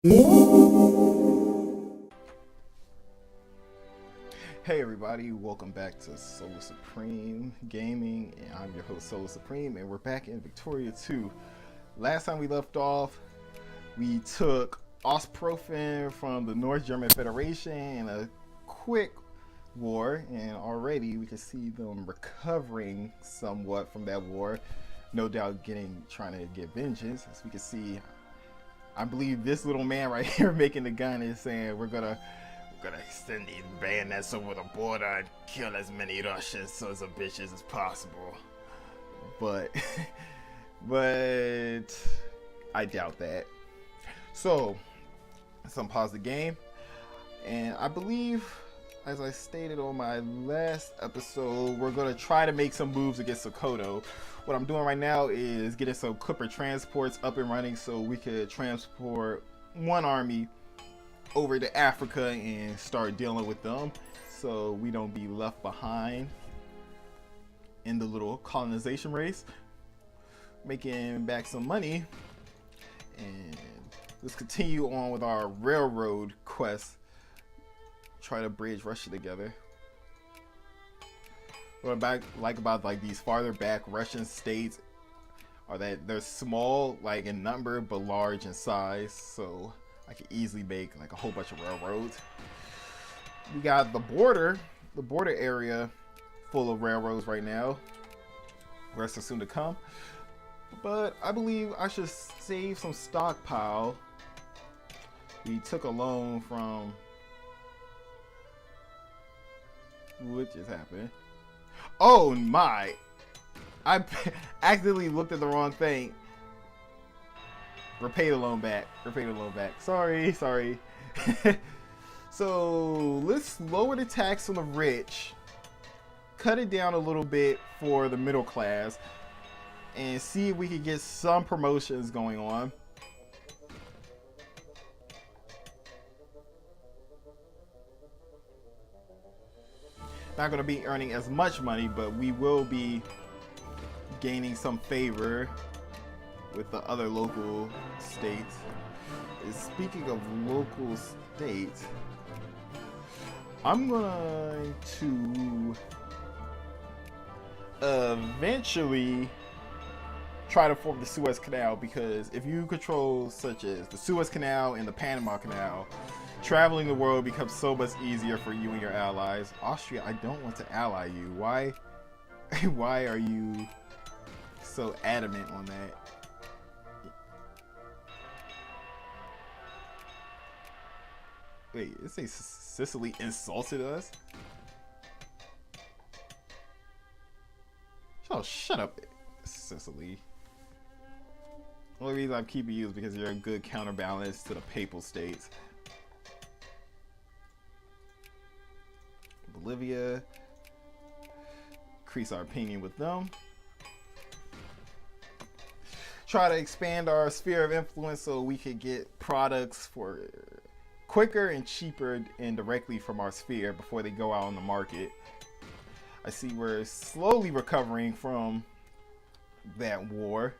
Hey everybody, welcome back to SoloSupreme Gaming, and I'm your host SoloSupreme, and we're back in Victoria 2. Last time we left off, we took SoloSupreme from the North German Federation in a quick war, and already we can see them recovering somewhat from that war. No doubt trying to get vengeance. As we can see, I believe this little man right here making the gun is saying we're gonna extend these bayonets over the border and kill as many Russian sons of bitches as possible. But I doubt that. So let's unpause the game. And I believe, as I stated on my last episode, we're gonna try to make some moves against Sokoto. What I'm doing right now is getting some Clipper transports up and running so we could transport one army over to Africa and start dealing with them so we don't be left behind in the little colonization race. Making back some money, and let's continue on with our railroad quest. Try to bridge Russia together. What I like about these farther back Russian states are that they're small in number but large in size, so I can easily make a whole bunch of railroads. We got the border area full of railroads right now. The rest are soon to come. But I believe I should save some stockpile. We took a loan from... What just happened? Oh my! I accidentally looked at the wrong thing. Repay the loan back. Sorry. So let's lower the tax on the rich, cut it down a little bit for the middle class, and see if we can get some promotions going on. Not going to be earning as much money, but we will be gaining some favor with the other local states. Speaking of local states, I'm going to eventually try to form the Suez Canal, because if you control such as the Suez Canal and the Panama Canal, traveling the world becomes so much easier for you and your allies. Austria, I don't want to ally you. Why are you so adamant on that? Wait, it says Sicily insulted us? Oh, shut up, Sicily. The only reason I'm keeping you is because you're a good counterbalance to the Papal States. Bolivia. Increase our opinion with them. Try to expand our sphere of influence so we could get products for quicker and cheaper and directly from our sphere before they go out on the market. I see we're slowly recovering from that war.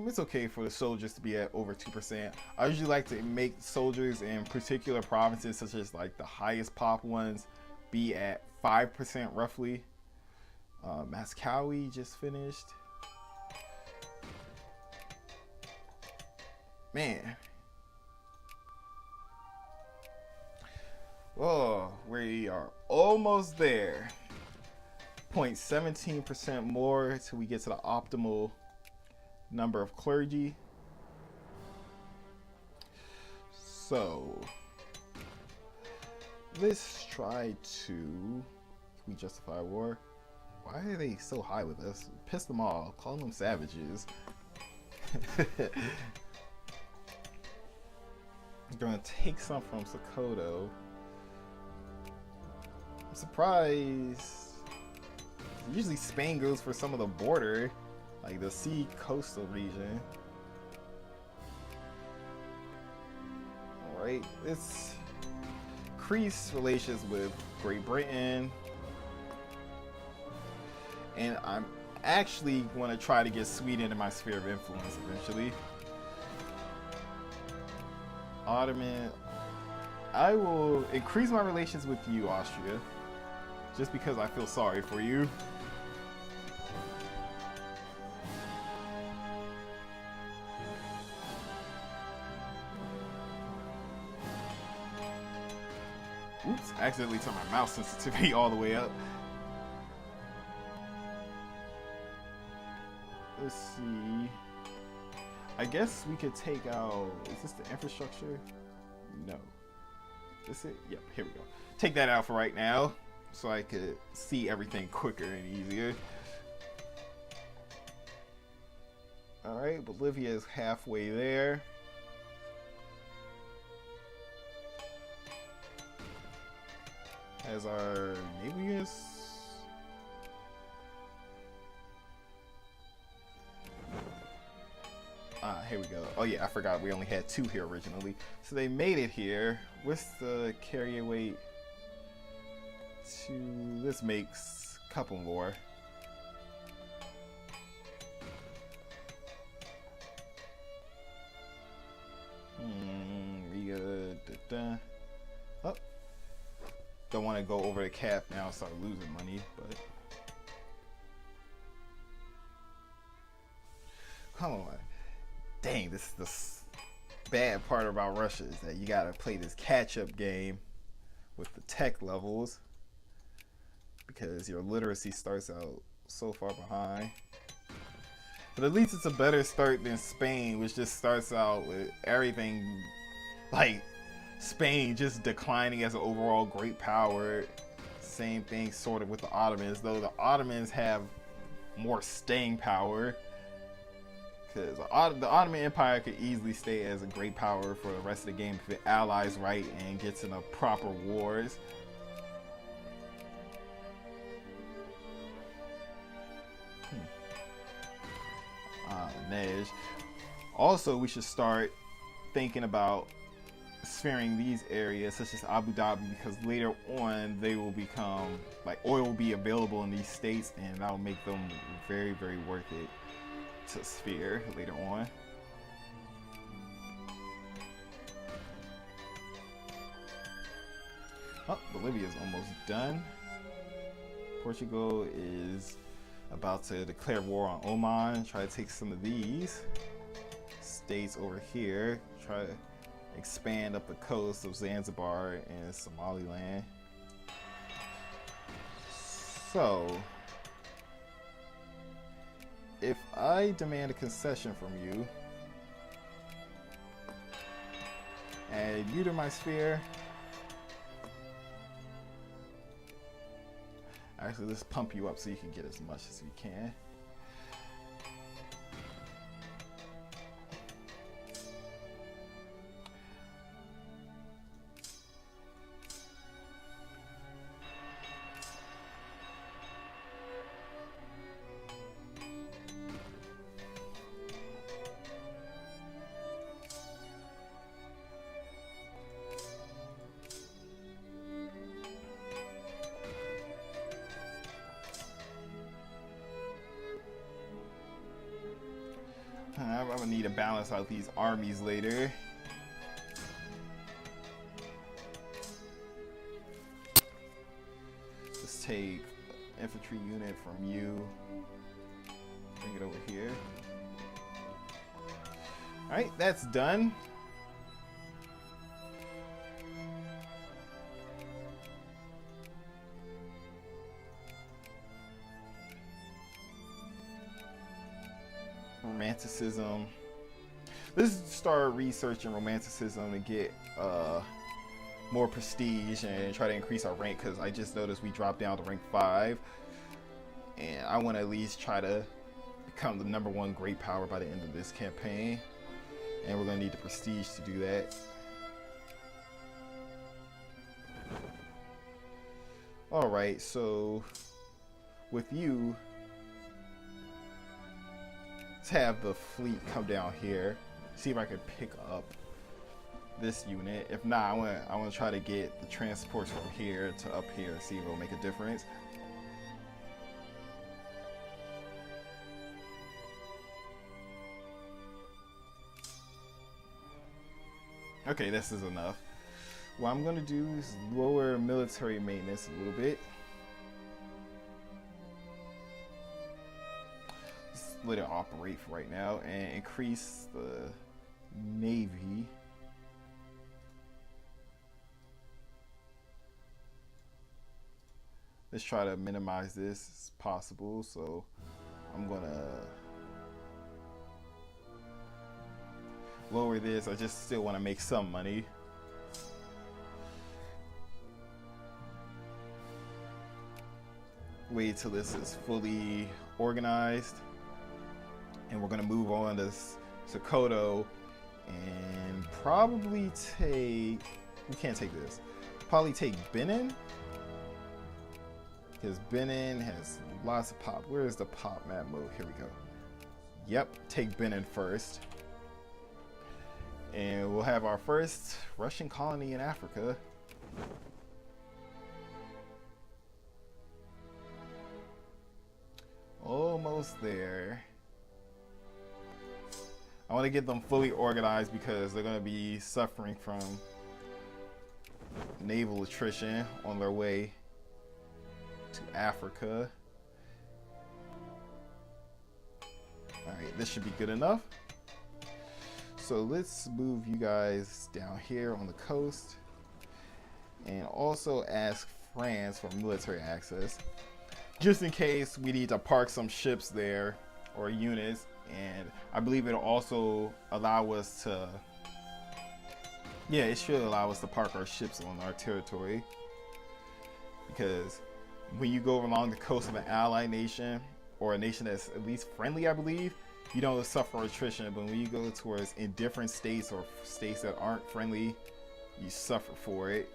It's okay for the soldiers to be at over 2%. I usually like to make soldiers in particular provinces, such as the highest pop ones, be at 5% roughly. Mascawi just finished. Man. Oh, we are almost there. 0.17% more till we get to the optimal number of clergy. So let's try to... Can we justify war? Why are they so high with us? Piss them off. Call them savages. I'm gonna take some from Sokoto. I'm surprised. Usually Spain goes for some of the border, like the sea coastal region. Alright, let's increase relations with Great Britain. And I'm actually going to try to get Sweden in my sphere of influence eventually. Ottoman. I will increase my relations with you, Austria, just because I feel sorry for you. Oops, I accidentally turned my mouse sensitivity all the way up. Let's see. I guess we could take out, is this the infrastructure? No. Is it? Yep, here we go. Take that out for right now so I could see everything quicker and easier. Alright, Bolivia is halfway there. As our naval units. Here we go. Oh yeah, I forgot we only had 2 here originally. So they made it here. What's the carrier weight? This makes a couple more. Oh. Don't want to go over the cap now and start losing money, but come on. Dang, this is the bad part about Russia is that you gotta play this catch-up game with the tech levels because your literacy starts out so far behind. But at least it's a better start than Spain, which just starts out with everything like Spain just declining as an overall great power. Same thing sort of with the Ottomans, though the Ottomans have more staying power. Because the Ottoman Empire could easily stay as a great power for the rest of the game if it allies right and gets in a proper wars. Nej. Also, we should start thinking about sphering these areas such as Abu Dhabi, because later on they will become, like, oil will be available in these states and that will make them very, very worth it to sphere later on. Oh, Bolivia is almost done. Portugal is about to declare war on Oman, try to take some of these states over here, try to expand up the coast of Zanzibar and Somaliland. So, if I demand a concession from you, add you to my sphere. Actually, let's pump you up so you can get as much as you can. I'm gonna need to balance out these armies later. Let's take infantry unit from you, bring it over here. Alright, that's done. Romanticism. Let's start researching Romanticism to get more prestige and try to increase our rank, because I just noticed we dropped down to rank 5 and I want to at least try to become the #1 great power by the end of this campaign, and we're going to need the prestige to do that. Alright, so with you, let's have the fleet come down here, see if I can pick up this unit. If not, I want to try to get the transports from here to up here, see if it'll make a difference. Okay, this is enough. What I'm gonna do is lower military maintenance a little bit. Just let it operate for right now and increase the Navy. Let's try to minimize this as possible. So I'm gonna lower this. I just still want to make some money. Wait till this is fully organized, and we're gonna move on to Sokoto and probably take. We can't take this. Probably take Benin, because Benin has lots of pop. Where is the pop map mode? Here we go. Yep, take Benin first. And we'll have our first Russian colony in Africa. Almost there. I want to get them fully organized because they're going to be suffering from naval attrition on their way to Africa. Alright, this should be good enough. So let's move you guys down here on the coast and also ask France for military access, just in case we need to park some ships there or units. And I believe it'll also allow us to, yeah, it should allow us to park our ships on our territory, because when you go along the coast of an allied nation or a nation that's at least friendly, I believe, you don't suffer attrition. But when you go towards indifferent states or states that aren't friendly, you suffer for it.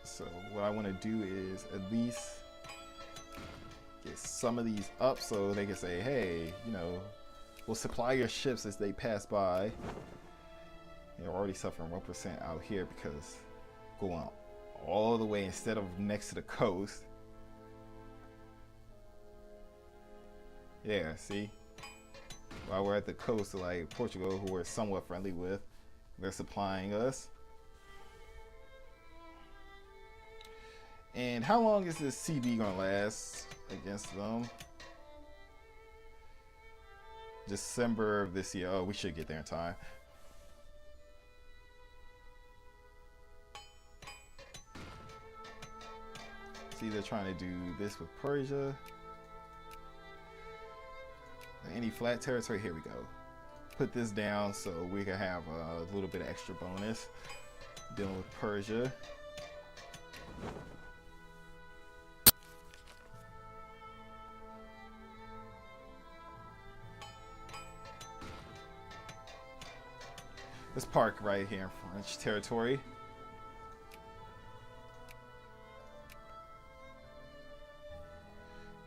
So what I want to do is at least get some of these up so they can say, hey, you know, we'll supply your ships as they pass by. They're already suffering 1% out here because going all the way instead of next to the coast. Yeah, see? While we're at the coast of like Portugal, who we're somewhat friendly with, they're supplying us. And how long is this CB gonna last against them? December of this year. Oh, we should get there in time. See, they're trying to do this with Persia. Any flat territory, here we go. Put this down so we can have a little bit of extra bonus dealing with Persia. Let's park right here in French territory.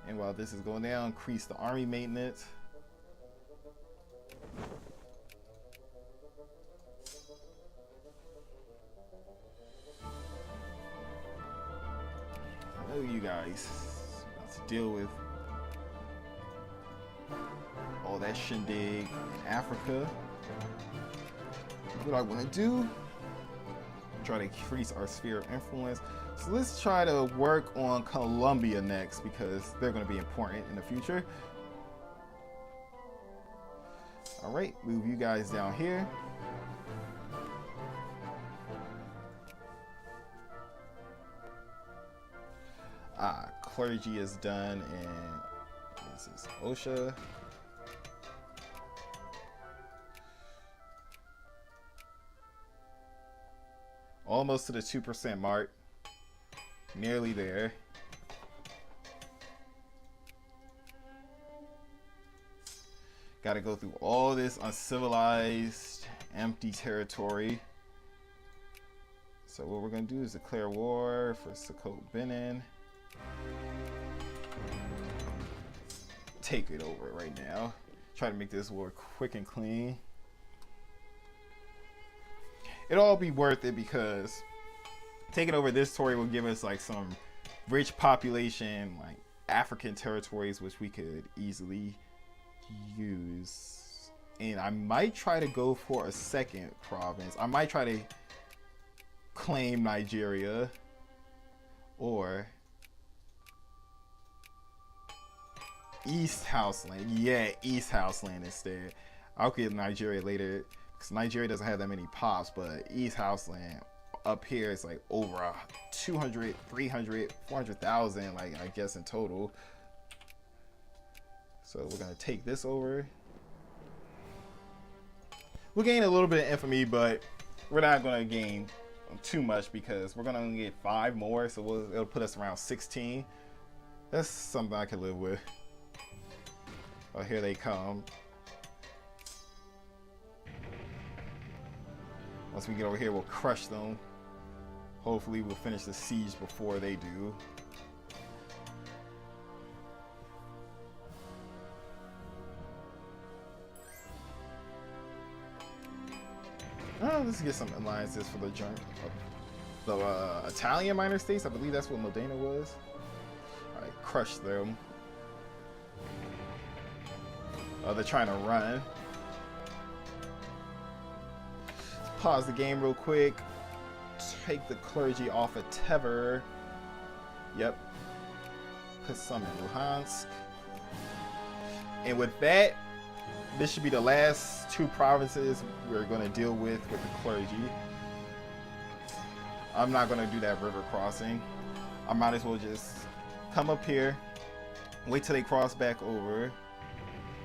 And while this is going down, increase the army maintenance. I know you guys have to deal with all that shindig in Africa. What I want to do, try to increase our sphere of influence. So let's try to work on Colombia next, because they're going to be important in the future. All right, move you guys down here. Clergy is done, and this is OSHA. Almost to the 2% mark. Nearly there. Got to go through all this uncivilized, empty territory. So what we're going to do is declare war for Sokoto Benin. Take it over right now. Try to make this war quick and clean. It'll all be worth it, because taking over this territory will give us like some rich population, like African territories, which we could easily use. And I might try to go for a second province. I might try to claim Nigeria or East Houseland. Yeah, East Houseland instead. I'll get Nigeria later because Nigeria doesn't have that many pops, but East Houseland up here is like over 200, 300, 400,000, like I guess in total. So we're gonna take this over. We'll gain a little bit of infamy, but we're not gonna gain too much because we're gonna only get 5 more, so it'll put us around 16. That's something I can live with. Oh, here they come. Once we get over here, we'll crush them. Hopefully we'll finish the siege before they do. Let's get some alliances for the Italian minor states. I believe that's what Modena was. Alright, crush them. They're trying to run. Let's pause the game real quick. Take the clergy off of Tver. Yep. Put some in Luhansk. And with that, this should be the last 2 provinces we're going to deal with the clergy. I'm not going to do that river crossing. I might as well just come up here, wait till they cross back over.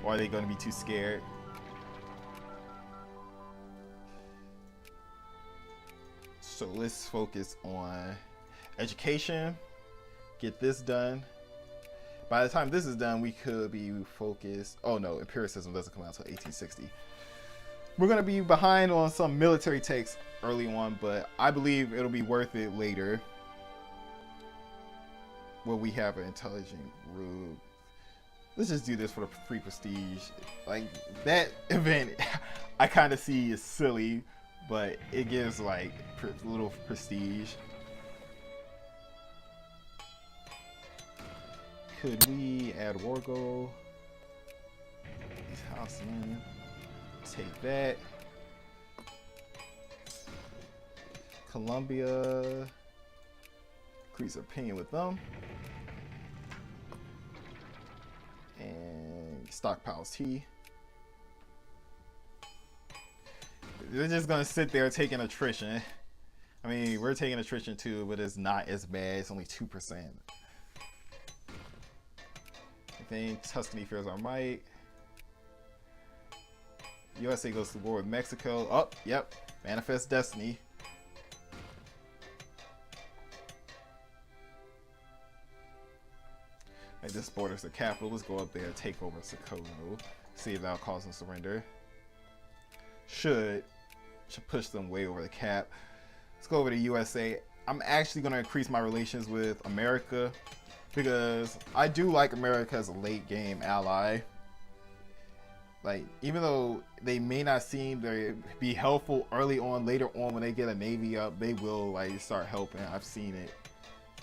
Or are they going to be too scared? So let's focus on education. Get this done. By the time this is done, we could be focused. Oh no, empiricism doesn't come out until 1860. We're going to be behind on some military texts early on, but I believe it'll be worth it later. Well, we have an intelligent rule. Let's just do this for the free prestige. Like, that event, I kind of see is silly, but it gives like a little prestige. Could we add war goal? These housemen. Take that. Colombia. Increase opinion with them. And stockpiles tea. They're just gonna sit there taking attrition. I mean, we're taking attrition too, but it's not as bad. It's only 2%. I think Tuscany fears our might. USA goes to war with Mexico. Oh, yep. Manifest destiny. Like, this borders the capital. Let's go up there and take over Sokoto. See if that'll cause them surrender. Should push them way over the cap. Let's go over to USA. I'm actually going to increase my relations with America because I do like America as a late game ally. Like, even though they may not seem to be helpful early on, later on when they get a navy up, they will like start helping. I've seen it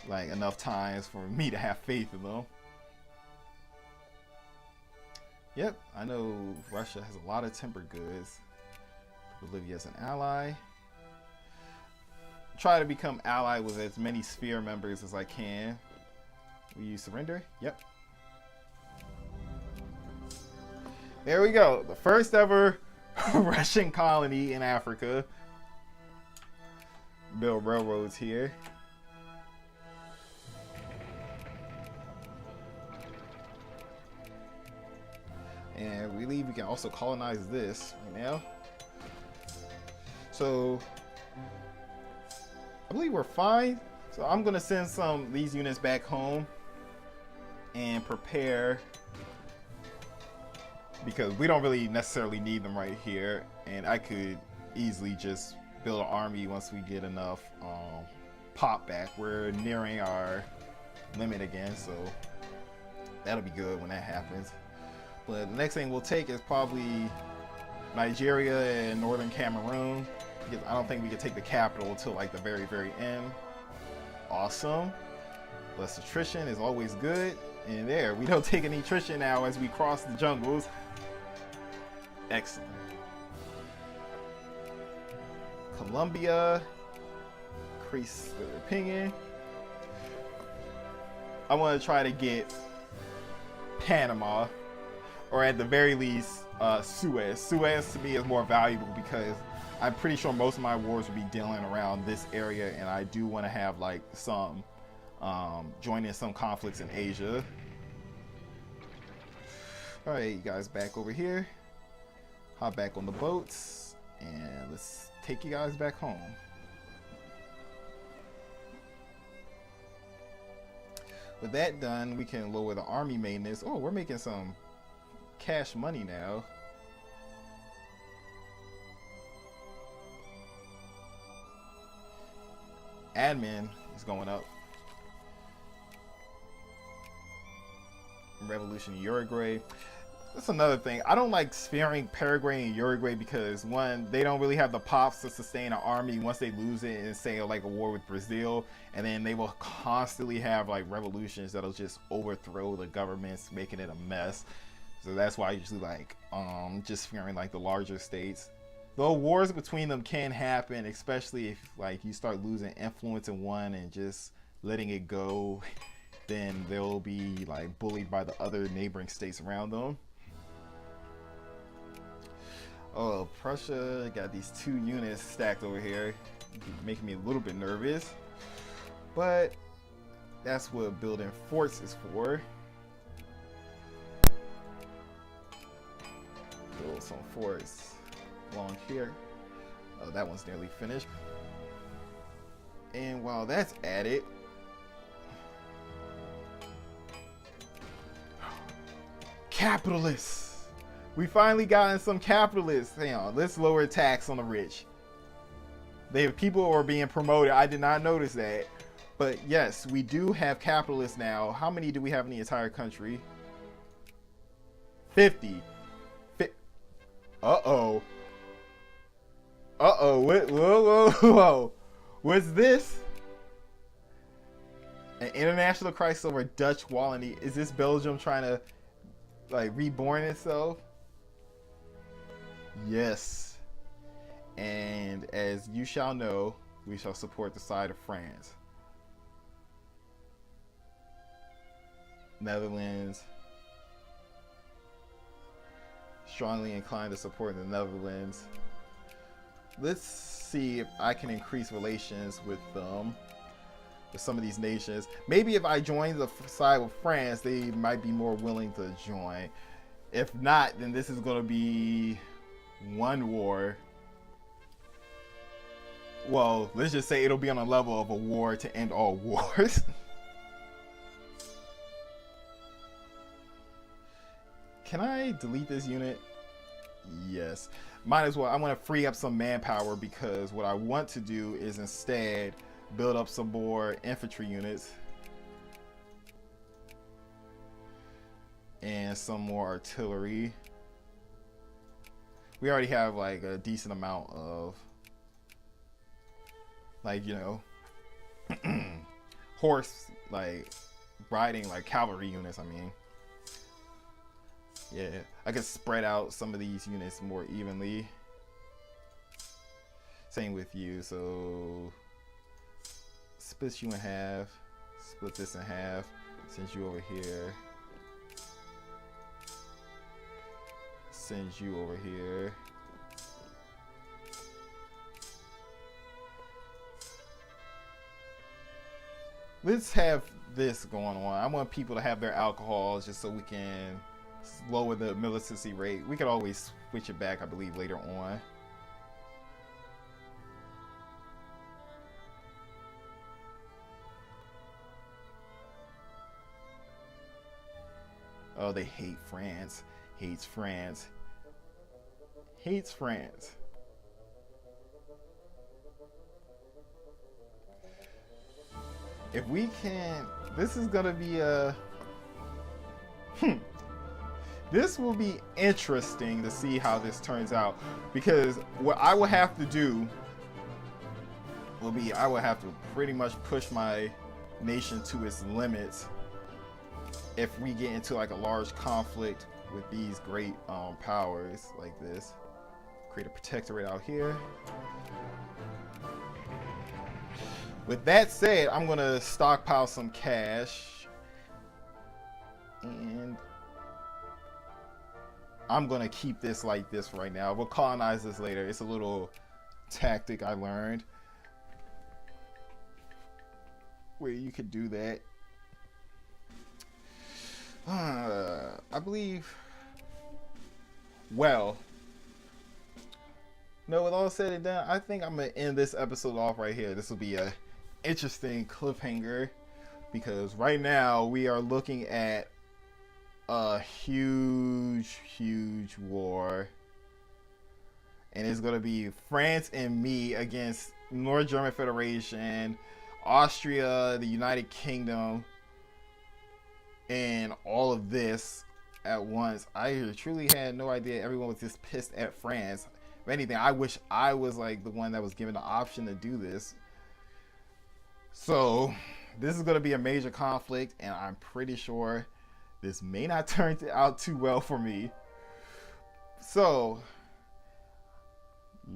like enough times for me to have faith in them. Yep, I know Russia has a lot of timber goods. Bolivia as an ally. Try to become ally with as many sphere members as I can. Will you surrender? Yep. There we go. The first ever Russian colony in Africa. Build railroads here. And we believe we can also colonize this right now. So I believe we're fine. So I'm gonna send these units back home and prepare, because we don't really necessarily need them right here, and I could easily just build an army once we get enough pop back. We're nearing our limit again, so that'll be good when that happens. But the next thing we'll take is probably Nigeria and Northern Cameroon, because I don't think we can take the capital until like the very, very end. Awesome. Less attrition is always good. And there, we don't take any attrition now as we cross the jungles. Excellent. Colombia, increase their opinion. I want to try to get Panama, or at the very least, Suez. Suez to me is more valuable because I'm pretty sure most of my wars will be dealing around this area, and I do want to have like some join in some conflicts in Asia. All right, you guys back over here. Hop back on the boats, and let's take you guys back home. With that done, we can lower the army maintenance. Oh, we're making some cash money now. Admin is going up. Revolution in Uruguay. That's another thing. I don't like sparing Paraguay and Uruguay because, one, they don't really have the pops to sustain an army once they lose it and say like a war with Brazil, and then they will constantly have like revolutions that'll just overthrow the governments, making it a mess. So that's why I usually like just sparing like the larger states. Though wars between them can happen, especially if like you start losing influence in one and just letting it go, then they'll be like bullied by the other neighboring states around them. Oh, Prussia got these 2 units stacked over here, making me a little bit nervous. But that's what building forts is for. Build some forts along here. Oh, that one's nearly finished. And while that's at it, capitalists. We finally gotten some capitalists. Hang on, let's lower tax on the rich. People are being promoted. I did not notice that. But yes, we do have capitalists now. How many do we have in the entire country? 50. Uh-oh. Uh-oh. Whoa. What's this? An international crisis over Dutch colony. Is this Belgium trying to like reborn itself? Yes. And as you shall know, we shall support the side of France. Netherlands. Strongly inclined to support the Netherlands. Let's see if I can increase relations with them, with some of these nations. Maybe if I join the side with France, they might be more willing to join. If not, then this is going to be one war. Well, let's just say it'll be on a level of a war to end all wars. Can I delete this unit? Yes. Might as well. I want to free up some manpower because what I want to do is instead build up some more infantry units and some more artillery. We already have like a decent amount of like, you know, horse like riding like cavalry units. I mean, yeah, I could spread out some of these units more evenly. Same with you. So split you in half, split this in half, send you over here, send you over here. Let's have this going on. I want people to have their alcohol just so we can lower the militancy rate. We could always switch it back, I believe, later on. Oh, they hate France. Hates France. Hates France. If we can, this is gonna be a this will be interesting to see how this turns out, because what I will have to do will be I will have to pretty much push my nation to its limits if we get into like a large conflict with these great powers like this. Create a protectorate out here. With that said, I'm gonna stockpile some cash, and I'm gonna keep this like this right now. We'll colonize this later. It's a little tactic I learned where you could do that. I believe. Well, no, with all said and done, I think I'm gonna end this episode off right here. This will be a interesting cliffhanger because right now we are looking at a huge war, and it's gonna be France and me against North German Federation, Austria, the United Kingdom, and all of this at once. I truly had no idea everyone was just pissed at France. If anything, I wish I was like the one that was given the option to do this. So this is going to be a major conflict, and I'm pretty sure this may not turn out too well for me. So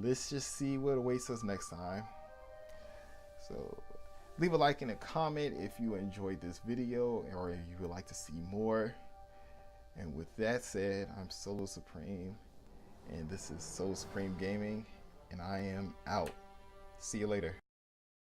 let's just see what awaits us next time. So leave a like and a comment if you enjoyed this video or if you would like to see more. And with that said, I'm SoloSupreme, and this is SoloSupreme Gaming, and I am out. See you later.